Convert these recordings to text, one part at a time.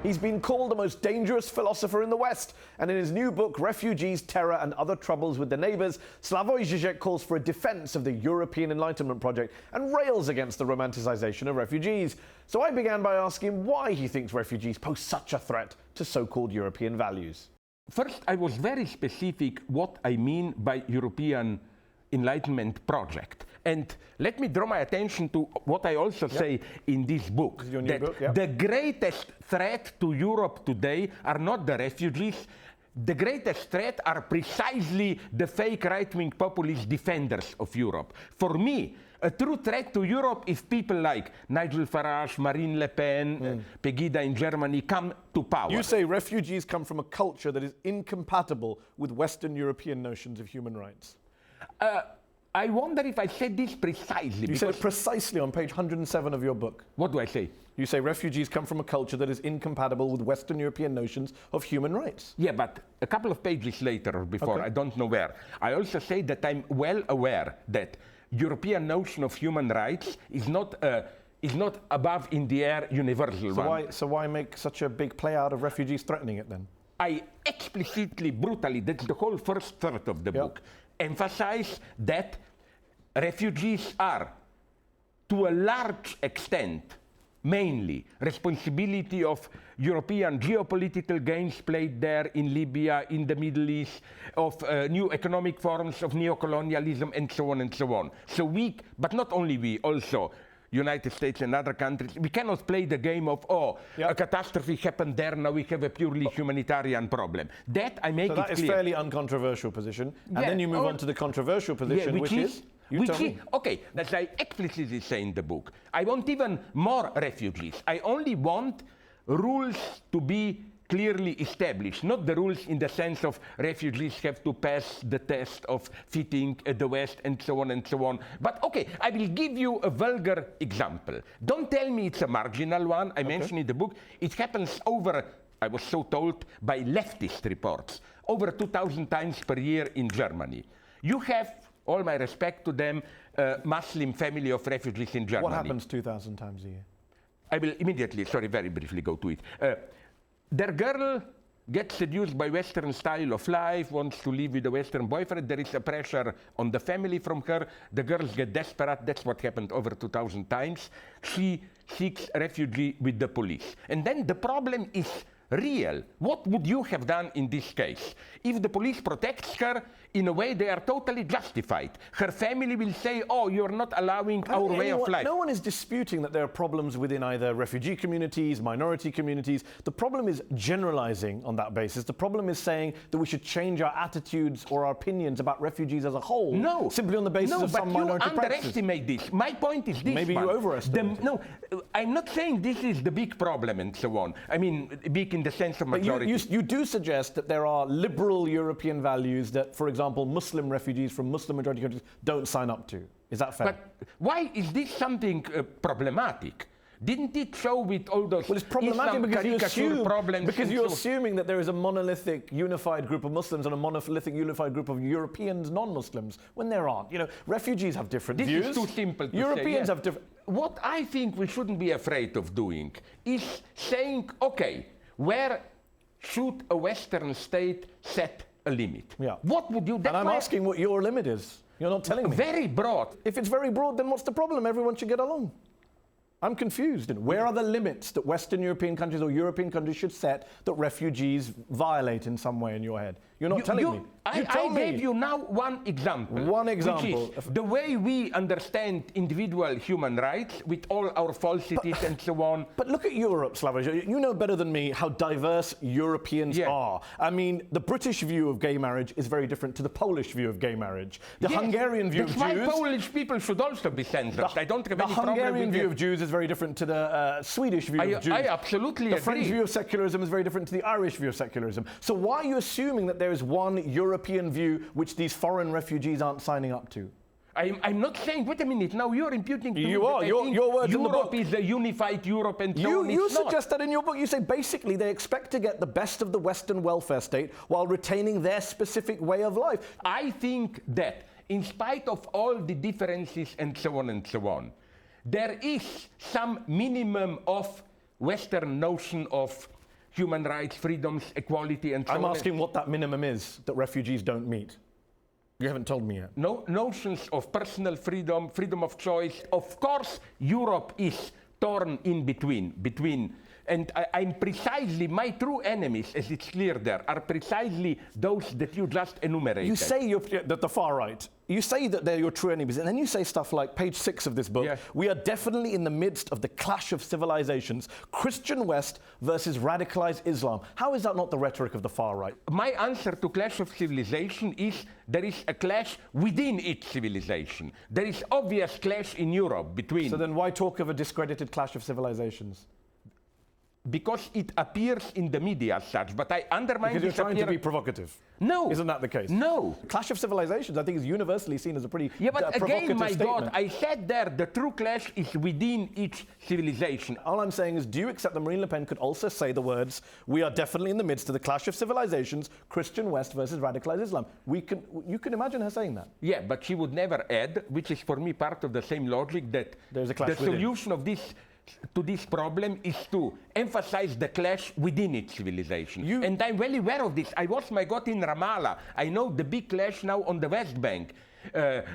He's been called the most dangerous philosopher in the West. And in his new book, Refugees, Terror and Other Troubles with the Neighbours, Slavoj Zizek calls for a defence of the European Enlightenment project and rails against the romanticisation of refugees. So I began by asking why he thinks refugees pose such a threat to so-called European values. First, I was very specific what I mean by European Enlightenment project. And let me draw my attention to what I also say in this book. Your new book, the greatest threat to Europe today are not the refugees. The greatest threat are precisely the fake right-wing populist defenders of Europe. For me, a true threat to Europe is people like Nigel Farage, Marine Le Pen, Pegida in Germany come to power. You say refugees come from a culture that is incompatible with Western European notions of human rights. I wonder if I said this precisely. You said it precisely on page 107 of your book. What do I say? You say refugees come from a culture that is incompatible with Western European notions of human rights. Yeah, but a couple of pages later or before, I don't know where, I also say that I'm well aware that European notion of human rights is not above in the air universal one. So why make such a big play out of refugees threatening it then? I explicitly, brutally, that's the whole first third of the book, emphasize that refugees are, to a large extent, mainly responsibility of European geopolitical gains played there in Libya, in the Middle East, of new economic forms of neocolonialism, and so on and so on. So we, but not only we, also United States and other countries, we cannot play the game of, a catastrophe happened there, now we have a purely humanitarian problem. That I make it clear. So that is fairly uncontroversial position. And then you move on to the controversial position, which is? Okay, that's I explicitly say in the book. I want even more refugees. I only want rules to be clearly established, not the rules in the sense of refugees have to pass the test of fitting the West and so on and so on. But okay, I will give you a vulgar example. Don't tell me it's a marginal one. I mentioned in the book, it happens over, I was so told, by leftist reports, over 2,000 times per year in Germany. You have, all my respect to them, a Muslim family of refugees in Germany. What happens 2,000 times a year? I will immediately, very briefly go to it. Their girl gets seduced by Western style of life, wants to live with a Western boyfriend. There is a pressure on the family from her. The girls get desperate. That's what happened over 2,000 times. She seeks refugee with the police. And then the problem is real. What would you have done in this case? If the police protects her, in a way they are totally justified. Her family will say, oh, you're not allowing our way of life. No one is disputing that there are problems within either refugee communities, minority communities. The problem is generalizing on that basis. The problem is saying that we should change our attitudes or our opinions about refugees as a whole. No. Simply on the basis of some minority practices. No, but you underestimate this. My point is this. Maybe you overestimate it. No, I'm not saying this is the big problem and so on. I mean, big in the sense of majority. But you do suggest that there are liberal European values that, for example, Muslim refugees from Muslim majority countries don't sign up to. Is that fair? But why is this something problematic? Didn't it show with all those it's problematic because you're assuming that there is a monolithic unified group of Muslims and a monolithic unified group of Europeans non-Muslims when there aren't. You know, refugees have different views. This is too simple to Europeans say, have different. What I think we shouldn't be afraid of doing is saying, okay, where should a Western state set a limit? Yeah. What would you? And I'm asking what your limit is. You're not telling me. Very broad. If it's very broad, then what's the problem? Everyone should get along. I'm confused. Where are the limits that Western European countries or European countries should set that refugees violate in some way in your head? You're not telling me. I gave you now one example. One example. Which is the way we understand individual human rights with all our falsities and so on. But look at Europe, Slavoj. You know better than me how diverse Europeans are. I mean, the British view of gay marriage is very different to the Polish view of gay marriage. The Hungarian view of Jews... That's why Polish people should also be censored. I don't have any problem with The Hungarian view of Jews is very different to the Swedish view of Jews. I absolutely agree. The French view of secularism is very different to the Irish view of secularism. So why are you assuming that there is one European view which these foreign refugees aren't signing up to? I'm not saying, wait a minute, now you're imputing to me that your words in the book. Europe is a unified Europe and so on. You suggest that in your book. You say basically they expect to get the best of the Western welfare state while retaining their specific way of life. I think that in spite of all the differences and so on, there is some minimum of Western notion of human rights, freedoms, equality, and so on. I'm asking what that minimum is that refugees don't meet. You haven't told me yet. No notions of personal freedom, freedom of choice. Of course, Europe is torn in between. And I'm precisely, my true enemies, as it's clear there, are precisely those that you just enumerated. You say that the far right, you say that they're your true enemies, and then you say stuff like, page 6 of this book, we are definitely in the midst of the clash of civilizations, Christian West versus radicalized Islam. How is that not the rhetoric of the far right? My answer to clash of civilization is there is a clash within each civilization. There is obvious clash in Europe between... So then why talk of a discredited clash of civilizations? Because it appears in the media as such, but I undermine because you're trying to be provocative. No. Isn't that the case? No. Clash of civilizations, I think, is universally seen as a pretty but provocative again, my statement. God, I said there, the true clash is within each civilization. All I'm saying is, do you accept that Marine Le Pen could also say the words, we are definitely in the midst of the clash of civilizations, Christian West versus radicalized Islam? You can imagine her saying that. Yeah, but she would never add, which is for me part of the same logic, that there's a clash the solution of this to this problem is to emphasize the clash within each civilization. And I'm well aware of this. I was, my God, in Ramallah. I know the big clash now on the West Bank.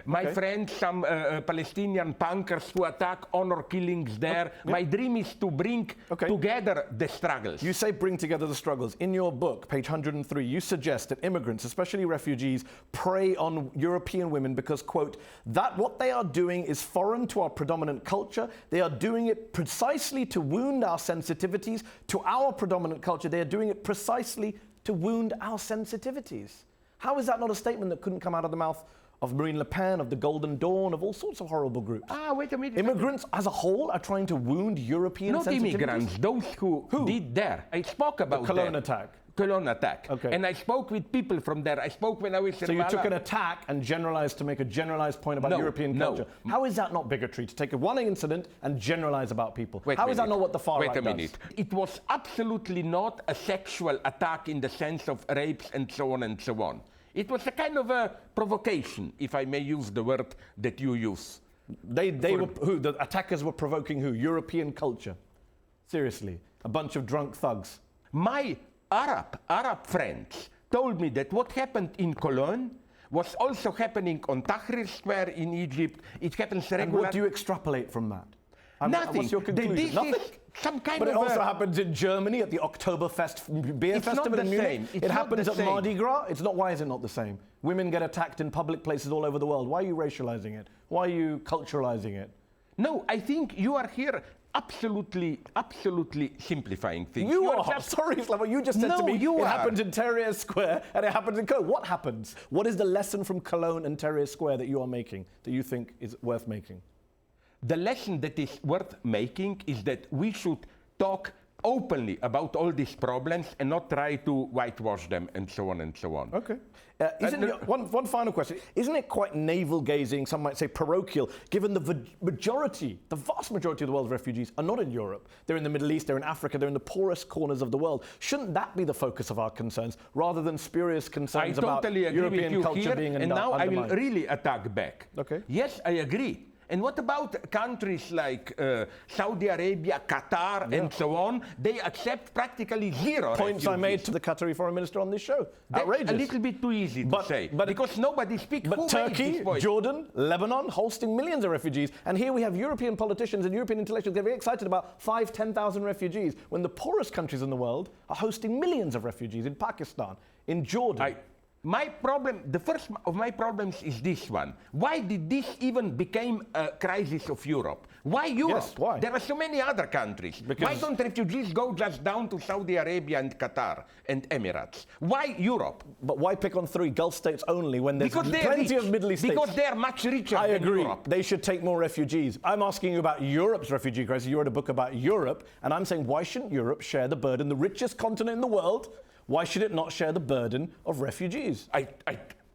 My friends, some Palestinian punkers who attack honor killings there. My dream is to bring together the struggles. You say bring together the struggles. In your book, page 103, you suggest that immigrants, especially refugees, prey on European women because, quote, that what they are doing is foreign to our predominant culture. They are doing it precisely to wound our sensitivities to our predominant culture. They are doing it precisely to wound our sensitivities. How is that not a statement that couldn't come out of the mouth of Marine Le Pen, of the Golden Dawn, of all sorts of horrible groups? Wait a minute. Immigrants as a whole are trying to wound European sensitivities? Not immigrants, those who did there. I spoke about the Cologne attack. Cologne attack. Okay. And I spoke with people from there. I spoke when I was in So you took an attack and generalized to make a generalized point about European culture. How is that not bigotry, to take one incident and generalize about people? How is that not what the far right does? Wait a minute. It was absolutely not a sexual attack in the sense of rapes and so on and so on. It was a kind of a provocation, if I may use the word that you use. They were who? The attackers were provoking who? European culture. Seriously, a bunch of drunk thugs. My Arab friends told me that what happened in Cologne was also happening on Tahrir Square in Egypt. It happens regularly. And what do you extrapolate from that? Nothing. What's your conclusion? Nothing? Some kind but of it also happens in Germany at the Oktoberfest beer festival in Munich. It happens at Mardi Gras. It's not. Why is it not the same? Women get attacked in public places all over the world. Why are you racializing it? Why are you culturalizing it? No, I think you are here absolutely simplifying things. You are. Sorry, Slavoj. You just said to me it happens in Tahrir Square and it happens in Cologne. What happens? What is the lesson from Cologne and Tahrir Square that you are making, that you think is worth making? The lesson that is worth making is that we should talk openly about all these problems and not try to whitewash them and so on and so on. Okay. One final question. Isn't it quite navel-gazing, some might say parochial, given the vast majority of the world's refugees are not in Europe? They're in the Middle East, they're in Africa, they're in the poorest corners of the world. Shouldn't that be the focus of our concerns, rather than spurious concerns about European culture being undermined? And now I will really attack back. Okay. Yes, I agree. And what about countries like Saudi Arabia, Qatar, and so on? They accept practically zero points refugees. I made to the Qatari foreign minister on this show. Outrageous. A little bit too easy to say, because nobody speaks. But Turkey, Jordan, Lebanon, hosting millions of refugees. And here we have European politicians and European intellectuals getting very excited about 10,000 refugees, when the poorest countries in the world are hosting millions of refugees in Pakistan, in Jordan. My problem, the first of my problems is this one. Why did this even become a crisis of Europe? Why Europe? Yes, why? There are so many other countries. Why don't refugees go just down to Saudi Arabia and Qatar and Emirates? Why Europe? But why pick on 3 Gulf states only when there's plenty of Middle East states? Because they're much richer than agree. Europe. They should take more refugees. I'm asking you about Europe's refugee crisis. You wrote a book about Europe, and I'm saying, why shouldn't Europe share the burden, the richest continent in the world? Why should it not share the burden of refugees?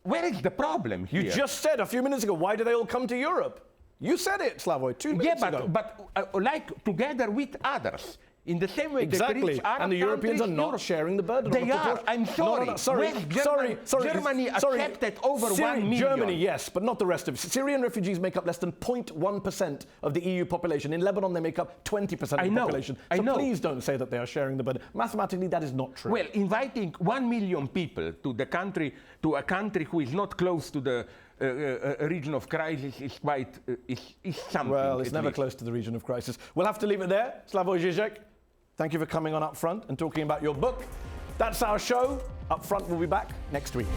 Where is the problem here? You just said a few minutes ago, why do they all come to Europe? You said it, Slavoj, 2 minutes ago. But like together with others. In the same way, Exactly. the rich Arab And the Europeans are countries, not Europe- sharing the burden. They on the are. I'm sorry. No, sorry. West Germany accepted over 1 million. Germany, yes, but not the rest of it. Syrian refugees make up less than 0.1% of the EU population. In Lebanon, they make up 20% of the population. So please don't say that they are sharing the burden. Mathematically, that is not true. Well, inviting 1 million people to the country, to a country who is not close to the region of crisis is quite is something. Well, it's never close to the region of crisis. We'll have to leave it there. Slavoj Zizek, thank you for coming on UpFront and talking about your book. That's our show. UpFront will be back next week.